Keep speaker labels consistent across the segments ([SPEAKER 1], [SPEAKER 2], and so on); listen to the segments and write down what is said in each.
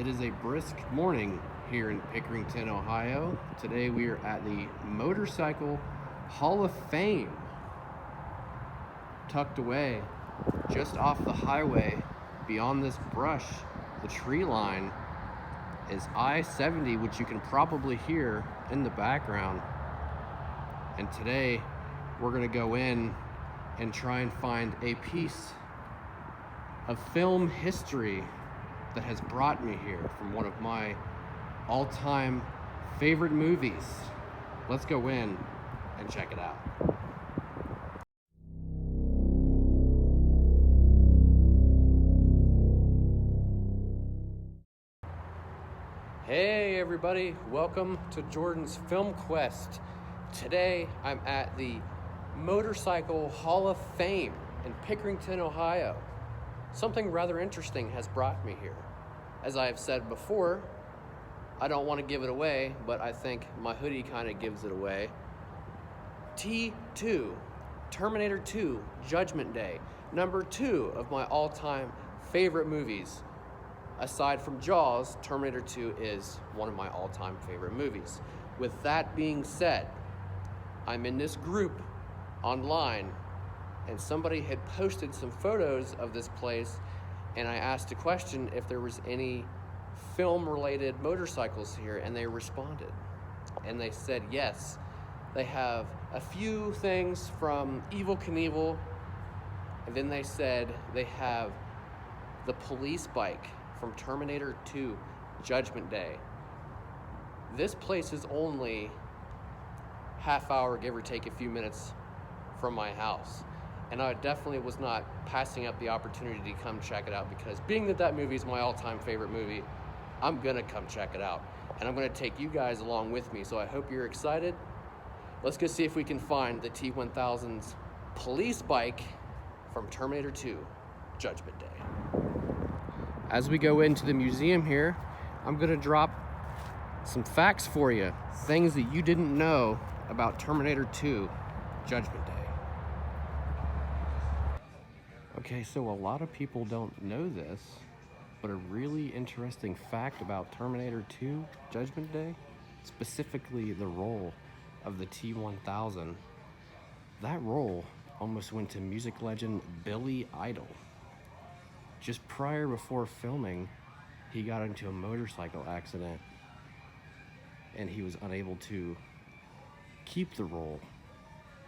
[SPEAKER 1] It is a brisk morning here in Pickerington, Ohio. Today we are at the Motorcycle Hall of Fame, tucked away just off the highway. Beyond this brush, the tree line is I-70, which you can probably hear in the background. And today we're gonna go in and try and find a piece of film history that has brought me here from one of my all-time favorite movies. Let's go in and check it out. Hey everybody, welcome to Jordan's Film Quest. Today I'm at the Motorcycle Hall of Fame in Pickerington, Ohio. Something rather interesting has brought me here. As I have said before, I don't want to give it away, but I think my hoodie kind of gives it away. T2, Terminator 2, Judgment Day, number 2 of my all-time favorite movies. Aside from Jaws, Terminator 2 is one of my all-time favorite movies. With that being said, I'm in this group online, and somebody had posted some photos of this place, and I asked a question if there was any film-related motorcycles here, and they responded. And they said yes. They have a few things from Evel Knievel, and then they said they have the police bike from Terminator 2, Judgment Day. This place is only half hour, give or take a few minutes, from my house. And I definitely was not passing up the opportunity to come check it out, because being that that movie is my all-time favorite movie, I'm gonna come check it out. And I'm gonna take you guys along with me, so I hope you're excited. Let's go see if we can find the T-1000's police bike from Terminator 2, Judgment Day. As we go into the museum here, I'm gonna drop some facts for you, things that you didn't know about Terminator 2, Judgment Day. Okay, so a lot of people don't know this, but a really interesting fact about Terminator 2, Judgment Day, specifically the role of the T-1000, that role almost went to music legend Billy Idol. Just before filming, he got into a motorcycle accident and he was unable to keep the role.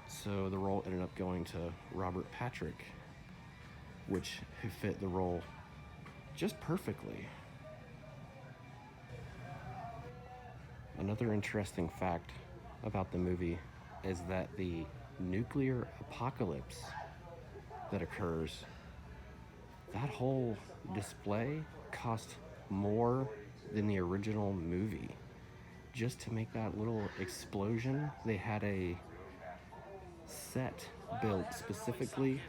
[SPEAKER 1] So the role ended up going to Robert Patrick, who fit the role just perfectly. Another interesting fact about the movie is that the nuclear apocalypse that occurs, that whole display cost more than the original movie. Just to make that little explosion, they had a set built specifically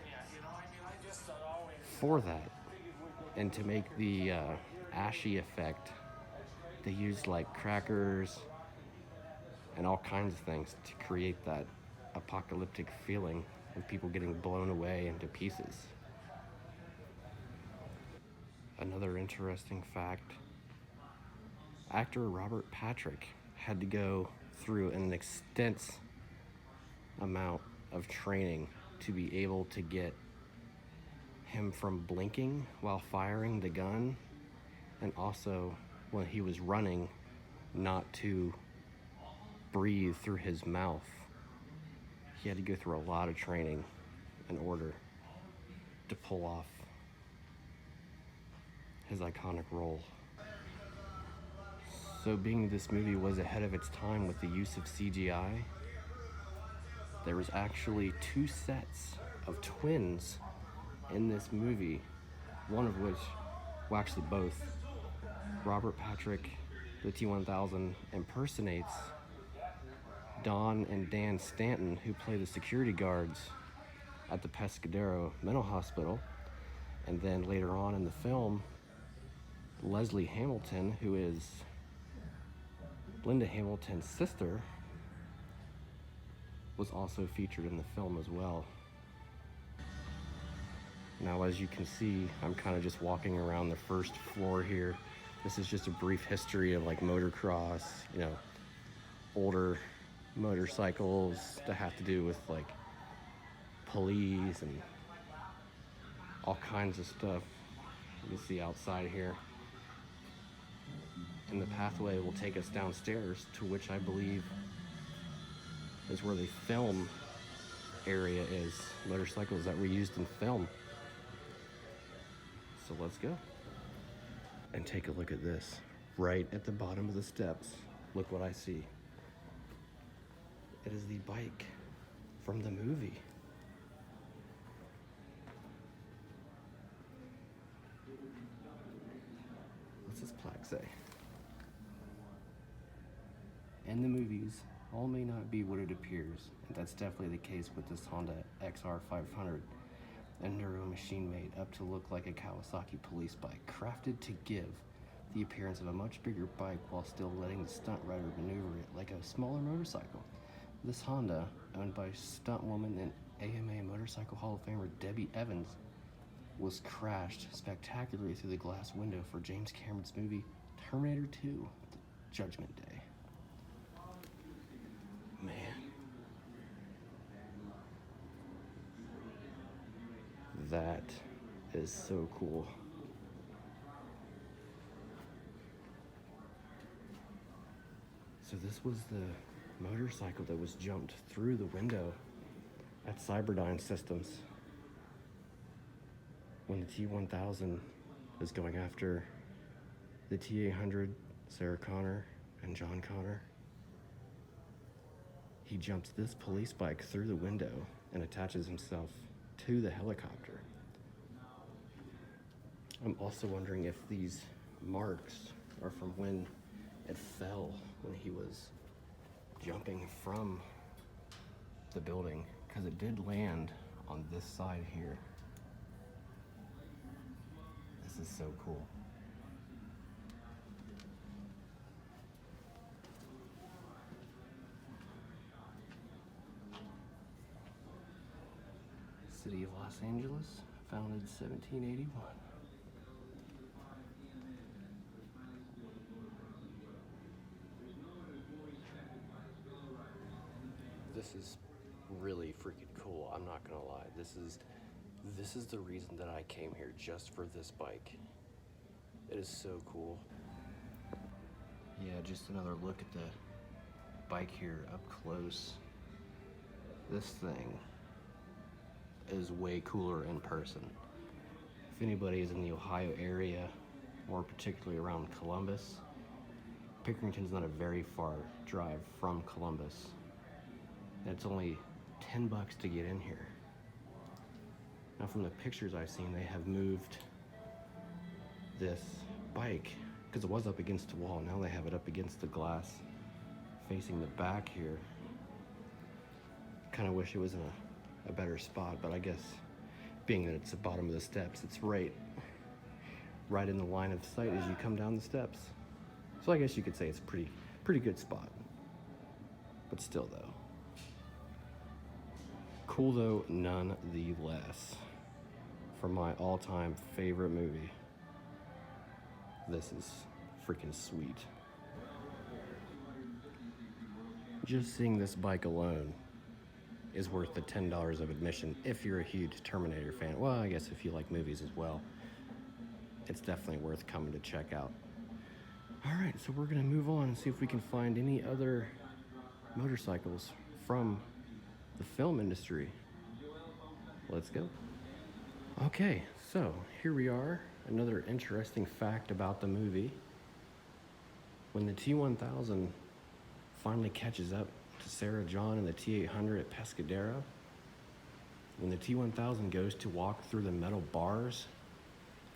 [SPEAKER 1] for that. And to make the ashy effect, they used like crackers and all kinds of things to create that apocalyptic feeling of people getting blown away into pieces. Another interesting fact, actor Robert Patrick had to go through an extensive amount of training to be able to get him from blinking while firing the gun, and also when he was running, not to breathe through his mouth. He had to go through a lot of training in order to pull off his iconic role. So being this movie was ahead of its time with the use of CGI, there was actually 2 sets of twins in this movie, one of which, well actually both, Robert Patrick, the T-1000, impersonates Don and Dan Stanton, who play the security guards at the Pescadero Mental Hospital. And then later on in the film, Leslie Hamilton, who is Linda Hamilton's sister, was also featured in the film as well. Now, as you can see, I'm kind of just walking around the first floor here. This is just a brief history of like motocross, you know, older motorcycles that have to do with like police and all kinds of stuff. You can see outside here. And the pathway will take us downstairs, to which I believe is where the film area is. Motorcycles that were used in film. So let's go. And take a look at this. Right at the bottom of the steps, look what I see. It is the bike from the movie. What's this plaque say? In the movies, all may not be what it appears, and that's definitely the case with this Honda XR 500, a neuro machine made up to look like a Kawasaki police bike, crafted to give the appearance of a much bigger bike while still letting the stunt rider maneuver it like a smaller motorcycle. This Honda, owned by stunt woman and AMA Motorcycle Hall of Famer Debbie Evans, was crashed spectacularly through the glass window for James Cameron's movie Terminator 2, Judgment Day. Man. That is so cool. So this was the motorcycle that was jumped through the window at Cyberdyne Systems when the T-1000 is going after the T-800, Sarah Connor and John Connor. He jumps this police bike through the window and attaches himself to the helicopter. I'm also wondering if these marks are from when it fell, when he was jumping from the building, because it did land on this side here. This is so cool. City of Los Angeles, founded 1781. This is really freaking cool. I'm not gonna lie. This is the reason that I came here, just for this bike. It is so cool. Yeah, just another look at the bike here up close. This thing is way cooler in person. If anybody is in the Ohio area, more particularly around Columbus, Pickerington's not a very far drive from Columbus. And it's only $10 to get in here. Now from the pictures I've seen, they have moved this bike, because it was up against the wall, now they have it up against the glass facing the back here. Kind of wish it was in a better spot, but I guess being that it's the bottom of the steps, it's right in the line of sight as you come down the steps. So I guess you could say it's a pretty good spot. But still though. Cool though, nonetheless. For my all-time favorite movie, this is freaking sweet. Just seeing this bike alone is worth the $10 of admission if you're a huge Terminator fan. Well, I guess if you like movies as well, it's definitely worth coming to check out. All right, so we're gonna move on and see if we can find any other motorcycles from the film industry. Let's go. Okay, so here we are. Another interesting fact about the movie. When the T-1000 finally catches up to Sarah John and the T-800 at Pescadero, when the T-1000 goes to walk through the metal bars,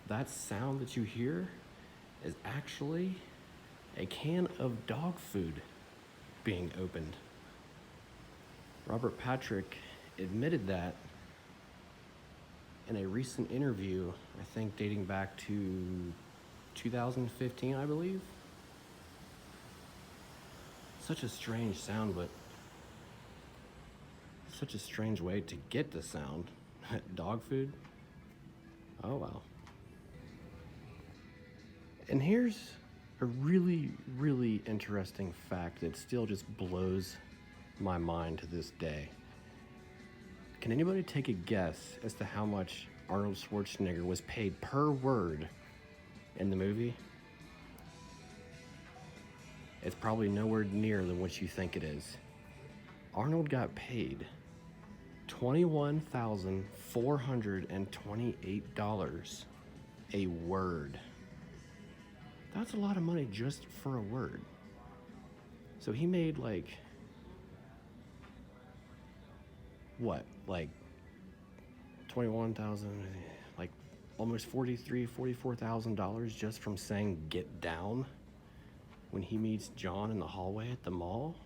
[SPEAKER 1] that sound that you hear is actually a can of dog food being opened. Robert Patrick admitted that in a recent interview, I think dating back to 2015, I believe. Such a strange sound, but such a strange way to get the sound. Dog food? Oh, wow. And here's
[SPEAKER 2] A really, really interesting fact that still just blows my mind to this day. Can anybody take a guess as to how much Arnold Schwarzenegger was paid per word in the movie? It's probably nowhere near than what you think it is. Arnold got paid $21,428 a word. That's a lot of money just for a word. So he made like like 21,000, like almost $44,000 just from saying "get down" when he meets John in the hallway at the mall.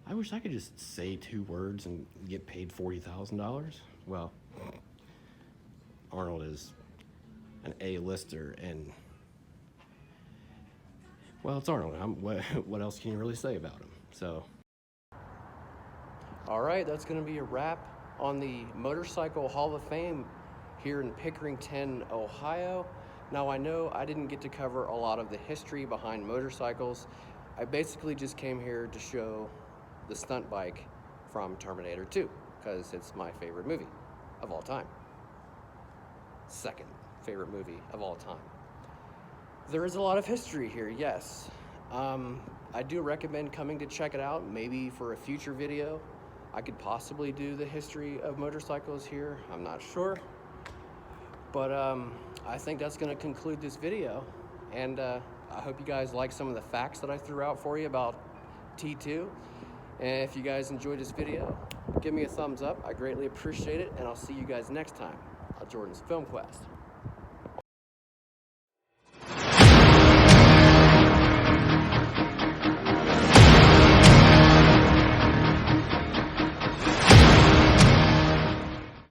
[SPEAKER 2] I wish I could just say 2 words and get paid $40,000. Well, Arnold is an A-lister, and well, it's Arnold. What else can you really say about him? So,
[SPEAKER 1] All right, that's going to be a wrap on the Motorcycle Hall of Fame here in Pickerington, Ohio. Now, I know I didn't get to cover a lot of the history behind motorcycles. I basically just came here to show the stunt bike from Terminator 2 because it's my favorite movie of all time. Second favorite movie of all time. There is a lot of history here, yes. I do recommend coming to check it out. Maybe for a future video, I could possibly do the history of motorcycles here. I'm not sure. But I think that's going to conclude this video. And I hope you guys like some of the facts that I threw out for you about T2. And if you guys enjoyed this video, give me a thumbs up. I greatly appreciate it. And I'll see you guys next time on Jordan's Film Quest.